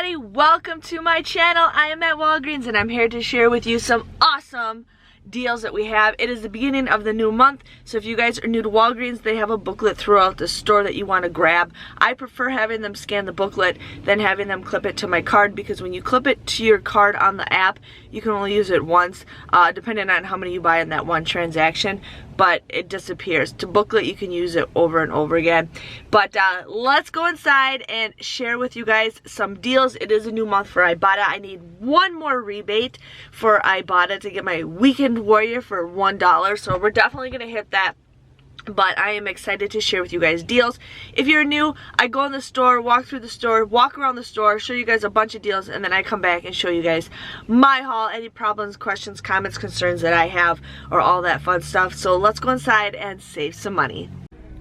everybody, welcome to my channel. I am at Walgreens and I'm here to share with you some awesome deals that we have. It is the beginning of the new month, so if you guys are new to Walgreens, they have a booklet throughout the store that you want to grab. I prefer having them scan the booklet than having them clip it to my card, because when you clip it to your card on the app, you can only use it once, depending on how many you buy in that one transaction, but it disappears. To booklet, you can use it over and over again. But let's go inside and share with you guys some deals. It is a new month for IBOTTA. I need one more rebate for IBOTTA to get my Weekend Warrior for $1, so we're definitely gonna hit that. But I am excited to share with you guys deals. If you're new, I go in the store, walk through the store, walk around the store, show you guys a bunch of deals, and then I come back and show you guys my haul, any problems, questions, comments, concerns that I have, or all that fun stuff. So let's go inside and save some money.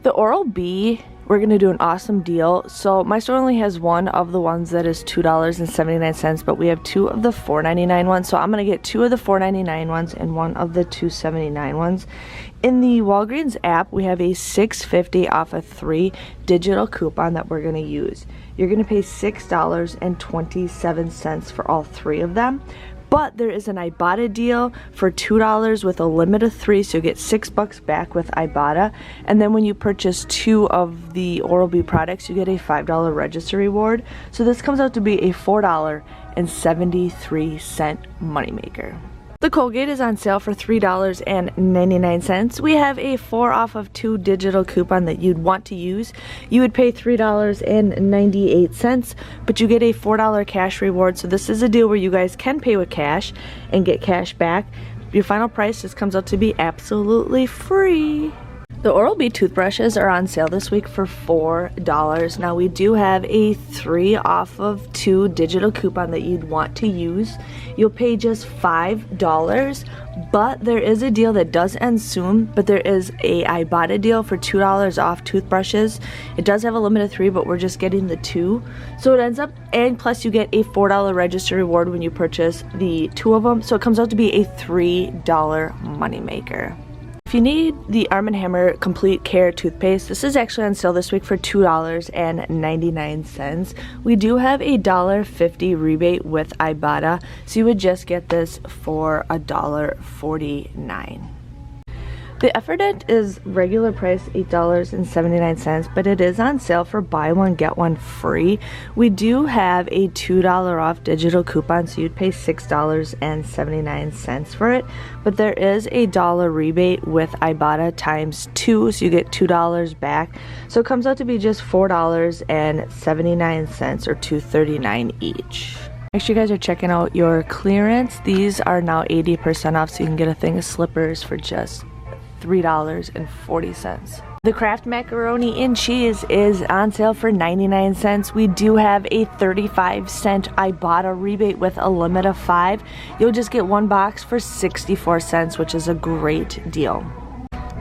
The Oral-B, we're gonna do an awesome deal. So my store only has one of the ones that is $2.79, but we have two of the $4.99 ones. So I'm gonna get two of the $4.99 ones and one of the $2.79 ones. In the Walgreens app, we have a $6.50 off a 3 digital coupon that we're gonna use. You're gonna pay $6.27 for all three of them. But there is an IBOTTA deal for $2 with a limit of 3, so you get $6 back with IBOTTA. And then when you purchase 2 of the Oral-B products, you get a $5 register reward. So this comes out to be a $4.73 moneymaker. The Colgate is on sale for $3.99. We have a 4 off of 2 digital coupon that you'd want to use. You would pay $3.98, but you get a $4 cash reward. So this is a deal where you guys can pay with cash and get cash back. Your final price just comes out to be absolutely free. The Oral-B toothbrushes are on sale this week for $4. Now we do have a 3 off of 2 digital coupon that you'd want to use. You'll pay just $5, but there is a deal that does end soon, but there is a IBOTTA deal for $2 off toothbrushes. It does have a limit of 3, but we're just getting the 2. So it ends up, and plus you get a $4 register reward when you purchase the 2 of them. So it comes out to be a $3 moneymaker. If you need the Arm & Hammer Complete Care toothpaste, this is actually on sale this week for $2.99. We do have a $1.50 rebate with IBOTTA, so you would just get this for $1.49. The Efferdent is regular price $8.79, but it is on sale for buy one get one free. We do have a $2 off digital coupon, so you'd pay $6.79 for it, but there is a $1 rebate with IBOTTA times 2, so you get $2 back. So it comes out to be just $4.79 or $2.39 each. Make sure you guys are checking out your clearance. These are now 80% off, so you can get a thing of slippers for just $3.40. The Kraft macaroni and cheese is on sale for 99 cents. We do have a 35-cent IBOTTA rebate with a limit of 5. You'll just get 1 box for 64 cents, which is a great deal.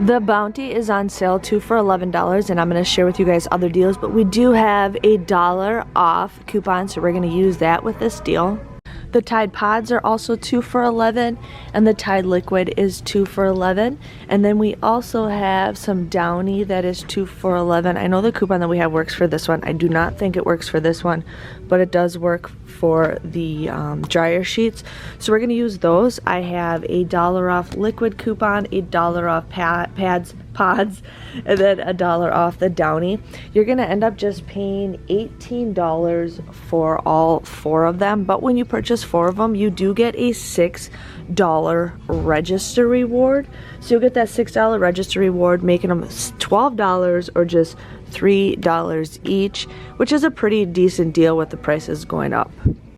The Bounty is on sale 2 for $11, and I'm going to share with you guys other deals, but we do have a $1 off coupon, so we're going to use that with this deal. The Tide Pods are also 2 for $11, and the Tide Liquid is 2 for $11. And then we also have some Downy that is 2 for $11. I know the coupon that we have works for this one. I do not think it works for this one, but it does work for the dryer sheets. So we're going to use those. I have a $1 off liquid coupon, a $1 off pods, and then a $1 off the Downy. You're going to end up just paying $18 for all 4 of them, but when you purchase 4 of them, you do get a $6 register reward. So you'll get that $6 register reward, making them $12 or just $3 each, which is a pretty decent deal with the prices going up.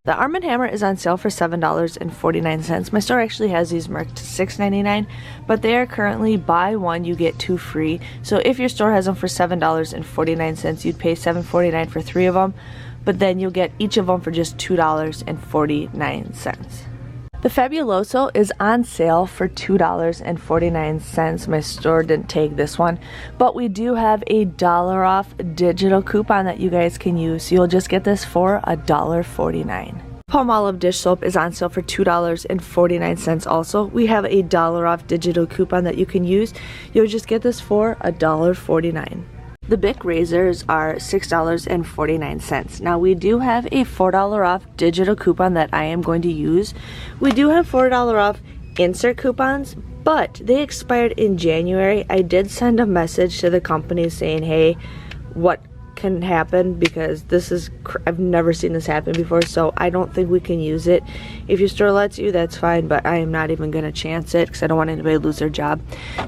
The Arm & Hammer is on sale for $7.49. My store actually has these marked to $6.99, but they are currently buy one, you get 2 free. So if your store has them for $7.49, you'd pay $7.49 for 3 of them, but then you'll get each of them for just $2.49. The Fabuloso is on sale for $2.49. My store didn't take this one, but we do have a $1 off digital coupon that you guys can use. So you'll just get this for $1.49. Palmolive dish soap is on sale for $2.49 also. We have a $1 off digital coupon that you can use. You'll just get this for $1.49. The Bic razors are $6.49. Now we do have a $4 off digital coupon that I am going to use. We do have $4 off insert coupons, but they expired in January. I did send a message to the company saying, hey, what can happen, because this is, I've never seen this happen before, so I don't think we can use it. If your store lets you, that's fine, but I am not even gonna chance it because I don't want anybody to lose their job.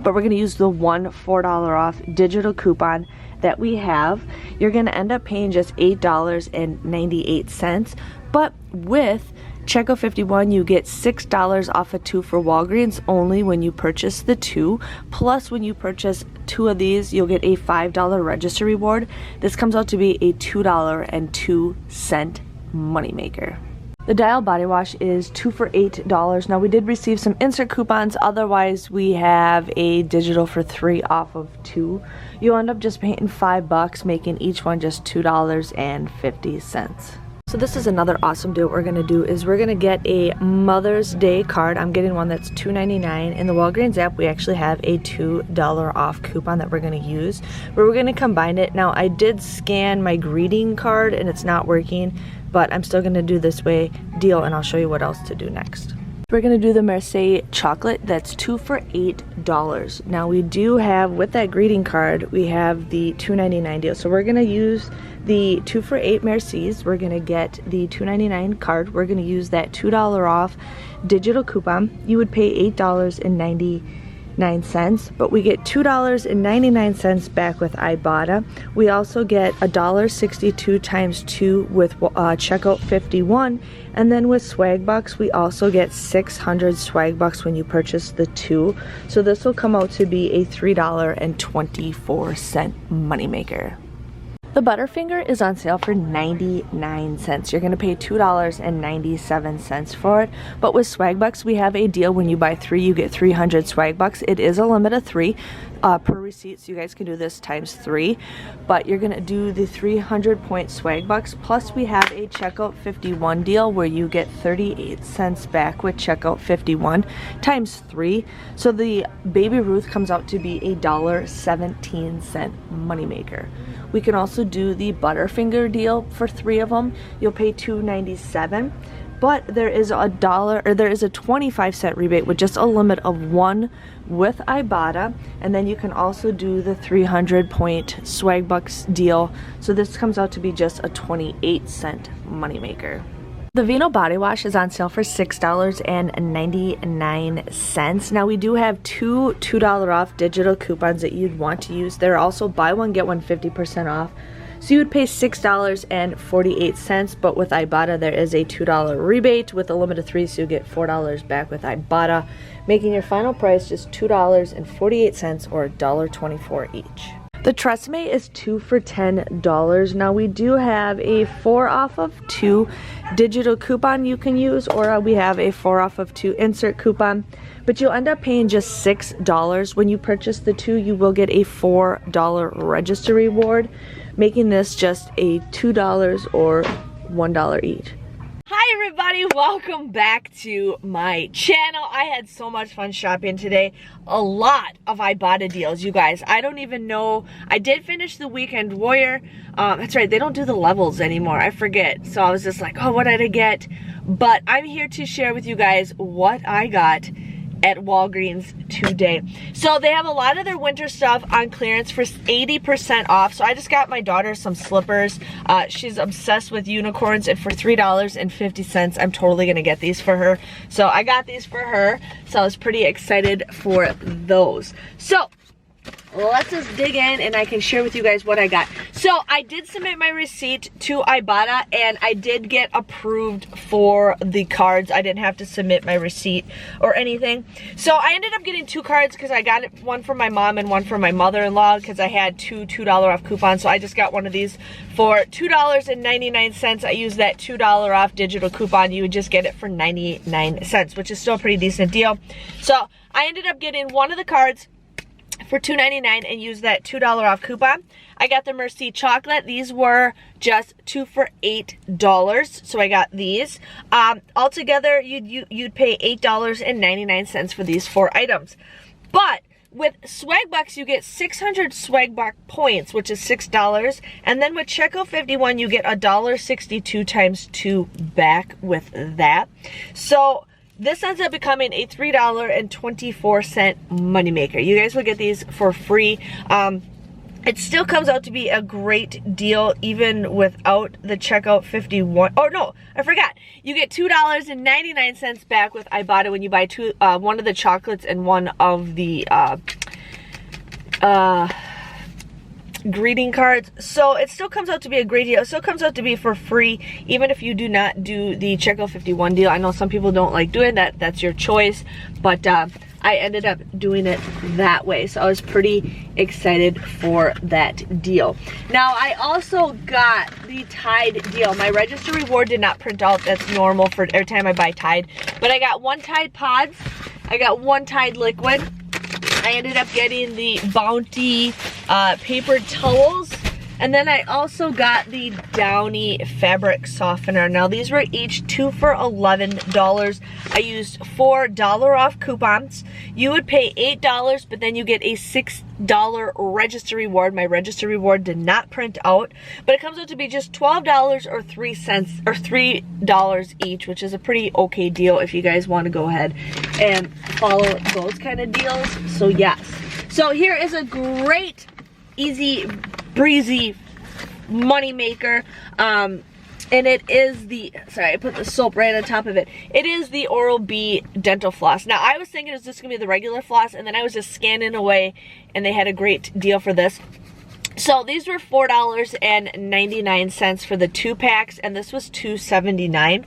But we're gonna use the one $4 off digital coupon that we have. You're gonna end up paying just $8.98, but with Checkout 51, you get $6 off a 2 for Walgreens only when you purchase the 2. Plus, when you purchase 2 of these, you'll get a $5 register reward. This comes out to be a $2.02 moneymaker. The Dial body wash is 2 for $8. Now, we did receive some insert coupons. Otherwise, we have a digital for 3 off of 2. You'll end up just paying $5, making each one just $2.50. So this is another awesome deal. What we're gonna do is we're gonna get a Mother's Day card. I'm getting one that's $2.99. In the Walgreens app, we actually have a $2 off coupon that we're gonna use, where we're gonna combine it. Now, I did scan my greeting card and it's not working, but I'm still gonna do this deal, and I'll show you what else to do next. We're gonna do the Marseille chocolate. That's 2 for $8. Now, we do have, with that greeting card, we have the $2.99 deal. So we're gonna use the 2 for $8 Marseilles. We're gonna get the $2.99 card. We're gonna use that $2 off digital coupon. You would pay $8.99, but we get $2.99 back with IBOTTA. We also get $1.62 times 2 with checkout 51, and then with swag bucks we also get 600 swag bucks when you purchase the 2. So this will come out to be a $3.24 moneymaker. The Butterfinger is on sale for 99 cents. You're going to pay $2.97 for it. But with swag bucks, we have a deal. When you buy 3, you get 300 swag bucks. It is a limit of 3 per receipt, so you guys can do this times 3. But you're going to do the 300 point swag bucks. Plus, we have a checkout 51 deal where you get 38 cents back with checkout 51 times 3. So the Baby Ruth comes out to be a $1.17 moneymaker. We can also do the Butterfinger deal for 3 of them. You'll pay $2.97, but there is a 25-cent rebate with just a limit of 1 with Ibotta, and then you can also do the 300 point swag bucks deal. So this comes out to be just a 28-cent moneymaker. The Aveeno body wash is on sale for $6.99. Now, we do have 2 $2 off digital coupons that you'd want to use. They're also buy one get one 50% off. So you would pay $6.48, but with Ibotta there is a $2 rebate with a limit of 3, so you get $4 back with Ibotta, making your final price just $2.48 or $1.24 each. The Tresemme is 2 for $10. Now, we do have a 4 off of 2 digital coupon you can use, or we have a 4 off of 2 insert coupon, but you'll end up paying just $6. When you purchase the 2, you will get a $4 register reward, making this just a $2 or $1 each. Hi everybody, welcome back to my channel. I had so much fun shopping today. A lot of Ibotta deals, you guys. I don't even know. I did finish the Weekend Warrior. That's right, they don't do the levels anymore. I forget. So I was just like, oh, what did I get? But I'm here to share with you guys what I got at Walgreens today. So they have a lot of their winter stuff on clearance for 80% off. So I just got my daughter some slippers. She's obsessed with unicorns, and for $3.50, I'm totally gonna get these for her. So I got these for her. So I was pretty excited for those. So let's just dig in and I can share with you guys what I got. So I did submit my receipt to Ibotta and I did get approved for the cards. I didn't have to submit my receipt or anything. So I ended up getting 2 cards because I got one for my mom and one for my mother-in-law because I had 2 $2 off coupons. So I just got one of these for $2.99. I used that $2 off digital coupon. You would just get it for 99 cents, which is still a pretty decent deal. So I ended up getting one of the cards for $2.99 and use that $2 off coupon. I got the Mercy chocolate. These were just 2 for $8, so I got these. Altogether, you'd pay $8.99 for these 4 items. But with Swag Bucks, you get 600 Swag Buck points, which is $6. And then with Checkout 51, you get $1.62 times 2 back with that. So this ends up becoming a $3.24 moneymaker. You guys will get these for free. It still comes out to be a great deal even without the Checkout 51. Oh no, I forgot. You get $2.99 back with IBOTTA when you buy one of the chocolates and one of the greeting cards. So it still comes out to be a great deal. It still comes out to be for free even if you do not do the Checkout 51 deal. I know some people don't like doing that. That's your choice. But I ended up doing it that way. So I was pretty excited for that deal. Now I also got the Tide deal. My register reward did not print out. That's normal for every time I buy Tide. But I got 1 Tide Pods. I got 1 Tide Liquid. I ended up getting the Bounty paper towels. And then I also got the Downy fabric softener. Now these were each 2 for $11. I used $4 off coupons. You would pay $8, but then you get a $6 register reward. My register reward did not print out, but it comes out to be just $12 or 3 cents or $3 each, which is a pretty okay deal if you guys want to go ahead and follow those kind of deals. So yes. So here is a great, easy, breezy money maker, and it is the, sorry, I put the soap right on top of it. It is the Oral-B dental floss. Now I was thinking it was just gonna be the regular floss, and then I was just scanning away and they had a great deal for this. So these were $4.99 for the 2 packs, and this was $2.79.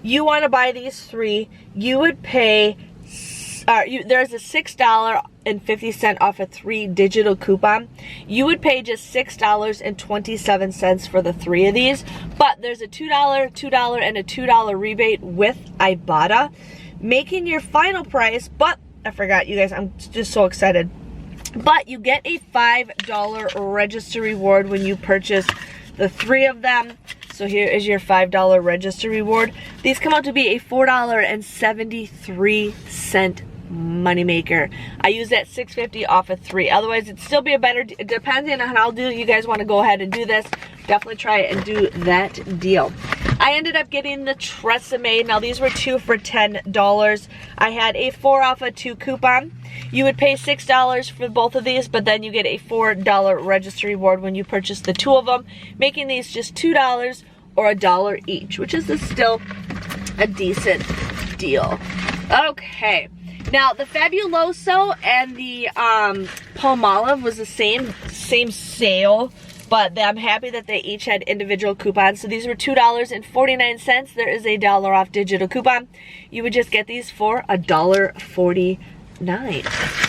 You want to buy these 3, you would pay there's a $6.50 off a 3 digital coupon. You would pay just $6.27 for the 3 of these, but there's a $2, $2, and a $2 rebate with IBOTTA, making your final price, but I forgot, you guys, I'm just so excited. But you get a $5 register reward when you purchase the 3 of them. So here is your $5 register reward. These come out to be a $4.73 moneymaker. I use that $6.50 off of 3. Otherwise, it'd still be a better, depending on how you guys want to go ahead and do this, definitely try it and do that deal. I ended up getting the Tresemme. Now these were 2 for $10. I had a 4 off of 2 coupon. You would pay $6 for both of these, but then you get a $4 register reward when you purchase the 2 of them, making these just $2 or $1 each, which is still a decent deal. Okay. Now the Fabuloso and the Palmolive was the same sale, but I'm happy that they each had individual coupons. So these were $2.49. There is a $1 off digital coupon. You would just get these for $1.49.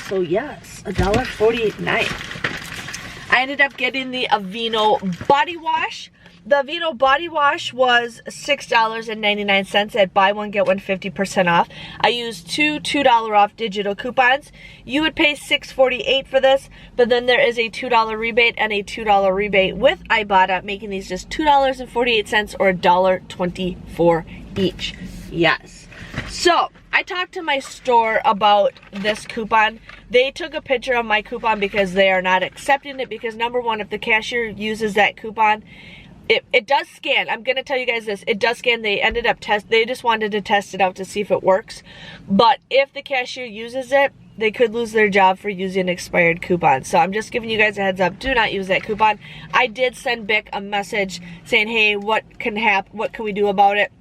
So yes, $1.49. I ended up getting the Aveeno body wash. The Aveeno body wash was $6.99 at buy one get one 50% off. I used 2 $2 off digital coupons. You would pay $6.48 for this, but then there is a $2 rebate and a $2 rebate with IBOTTA, making these just $2.48 or $1.24 each. Yes. So I talked to my store about this coupon. They took a picture of my coupon because they are not accepting it, because number one, if the cashier uses that coupon, it does scan. I'm gonna tell you guys this. It does scan. They ended up they just wanted to test it out to see if it works. But if the cashier uses it, they could lose their job for using expired coupons. So I'm just giving you guys a heads up. Do not use that coupon. I did send Bic a message saying, hey, what can we do about it?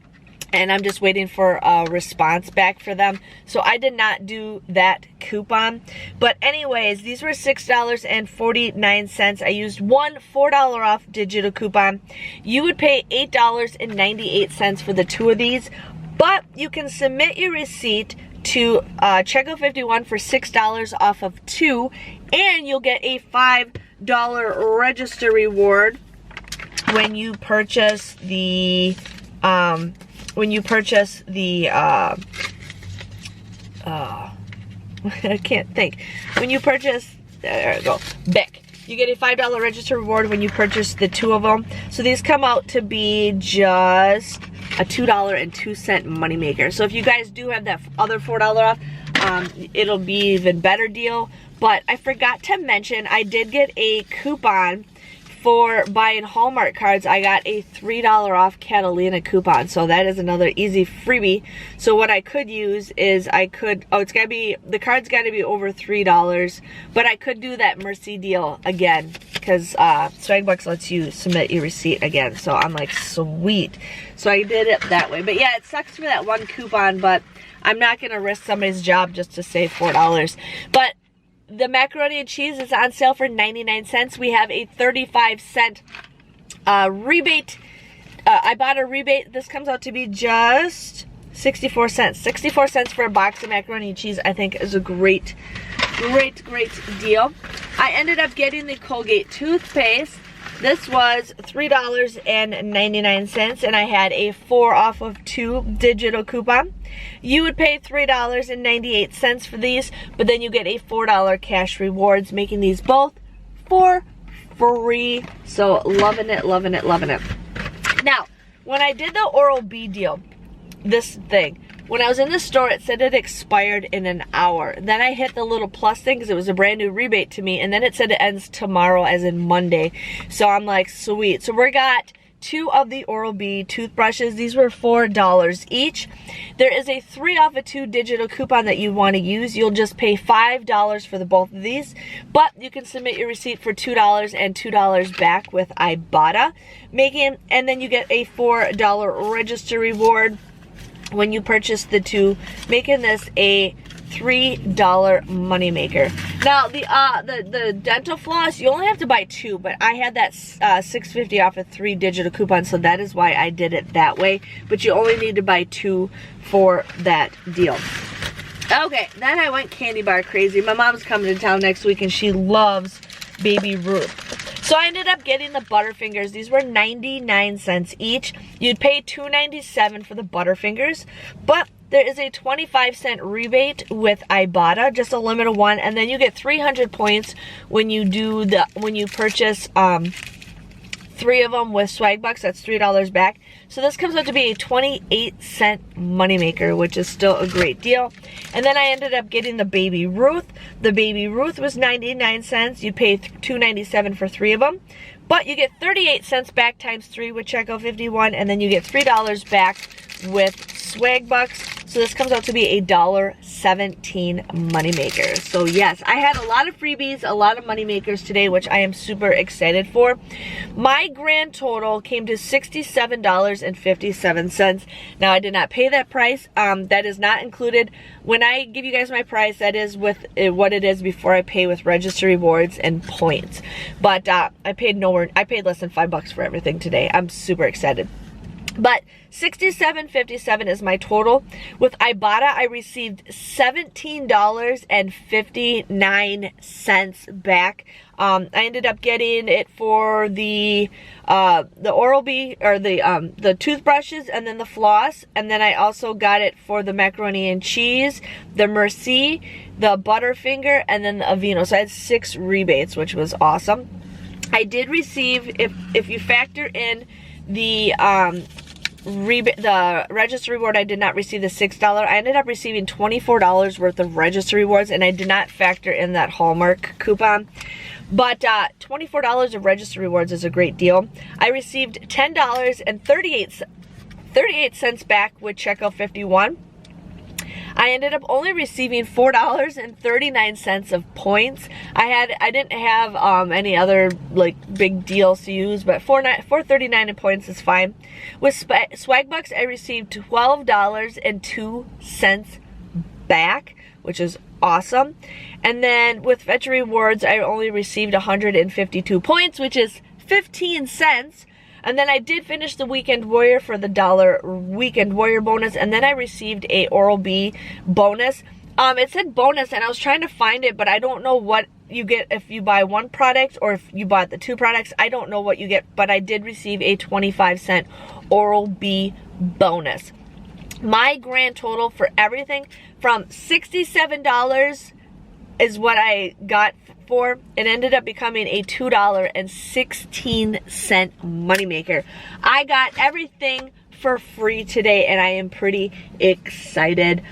And I'm just waiting for a response back for them. So I did not do that coupon. But anyways, these were $6.49. I used one $4 off digital coupon. You would pay $8.98 for the 2 of these. But you can submit your receipt to Checkout 51 for $6 off of 2. And you'll get a $5 register reward when you purchase the I can't think. When you purchase, there we go, Bic. You get a $5 register reward when you purchase the 2 of them. So these come out to be just a $2.02 moneymaker. So if you guys do have that other $4 off, it'll be even better deal. But I forgot to mention, I did get a coupon for buying Hallmark cards. I got a $3 off Catalina coupon, so that is another easy freebie. So what I could use is I could, oh, it's gotta be, the card's gotta be over $3, but I could do that Mercy deal again, because Swagbucks lets you submit your receipt again. So I'm like, sweet. So I did it that way. But yeah, it sucks for that one coupon, but I'm not gonna risk somebody's job just to save $4. But the macaroni and cheese is on sale for 99 cents. We have a 35-cent rebate. IBOTTA rebate. This comes out to be just 64 cents. 64 cents for a box of macaroni and cheese, I think, is a great deal. I ended up getting the Colgate toothpaste. This was $3.99, and I had a 4 off of 2 digital coupon. You would pay $3.98 for these, but then you get a $4 cash rewards, making these both for free. So loving it, loving it, loving it. Now, when I did the Oral-B deal, this thing, when I was in the store, it said it expired in an hour. Then I hit the little plus thing because it was a brand new rebate to me, and then it said it ends tomorrow, as in Monday. So I'm like, sweet. So we got 2 of the Oral-B toothbrushes. These were $4 each. There is a 3 off of 2 digital coupon that you want to use. You'll just pay $5 for the both of these, but you can submit your receipt for $2 and $2 back with IBOTTA, and then you get a $4 register reward when you purchase the 2, making this a $3 moneymaker. Now the dental floss, you only have to buy 2, but I had that $6.50 off of 3 digital coupons, so that is why I did it that way. But you only need to buy 2 for that deal. Okay, then I went candy bar crazy. My mom's coming to town next week, and she loves Baby Ruth. So I ended up getting the Butterfingers. These were 99 cents each. You'd pay $2.97 for the Butterfingers, but there is a 25-cent rebate with IBOTTA, just a limit of 1, and then you get 300 points when you purchase 3 of them with Swagbucks. That's $3 back. So this comes out to be a 28-cent moneymaker, which is still a great deal. And then I ended up getting the Baby Ruth. The Baby Ruth was 99 cents. You pay $2.97 for 3 of them. But you get 38 cents back times 3 with checkout 51, and then you get $3 back with Swagbucks. So this comes out to be a $1.17 moneymaker. So yes, I had a lot of freebies, a lot of moneymakers today, which I am super excited for. My grand total came to $67.57. Now I did not pay that price. That is not included. When I give you guys my price, that is with what it is before I pay with register rewards and points. But I paid less than $5 for everything today. I'm super excited. But $67.57 is my total. With IBOTTA, I received $17.59 back. I ended up getting it for the Oral-B, or the toothbrushes, and then the floss, and then I also got it for the macaroni and cheese, the Mercy, the Butterfinger, and then the Aveeno. So I had 6 rebates, which was awesome. I did receive, if you factor in the register reward, I did not receive the $6. I ended up receiving $24 worth of register rewards, and I did not factor in that Hallmark coupon. But $24 of register rewards is a great deal. I received $10.38 back with checkout 51. I ended up only receiving $4.39 of points. I didn't have any other like big deals to use, but $4.39 in points is fine. With Swagbucks, I received $12.02 back, which is awesome. And then with Fetch Rewards, I only received 152 points, which is 15 cents. And then I did finish the Weekend Warrior for the $1 Weekend Warrior bonus, and then I received a Oral-B bonus. It said bonus, and I was trying to find it, but I don't know what you get if you buy 1 product or if you bought the 2 products. I don't know what you get, but I did receive a 25-cent Oral-B bonus. My grand total for everything from $67 is what I got for. It ended up becoming a $2.16 moneymaker. I got everything for free today, and I am pretty excited.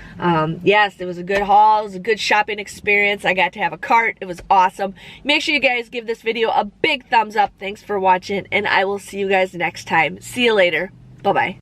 Yes, it was a good haul. It was a good shopping experience. I got to have a cart. It was awesome. Make sure you guys give this video a big thumbs up. Thanks for watching, and I will see you guys next time. See you later. Bye-bye.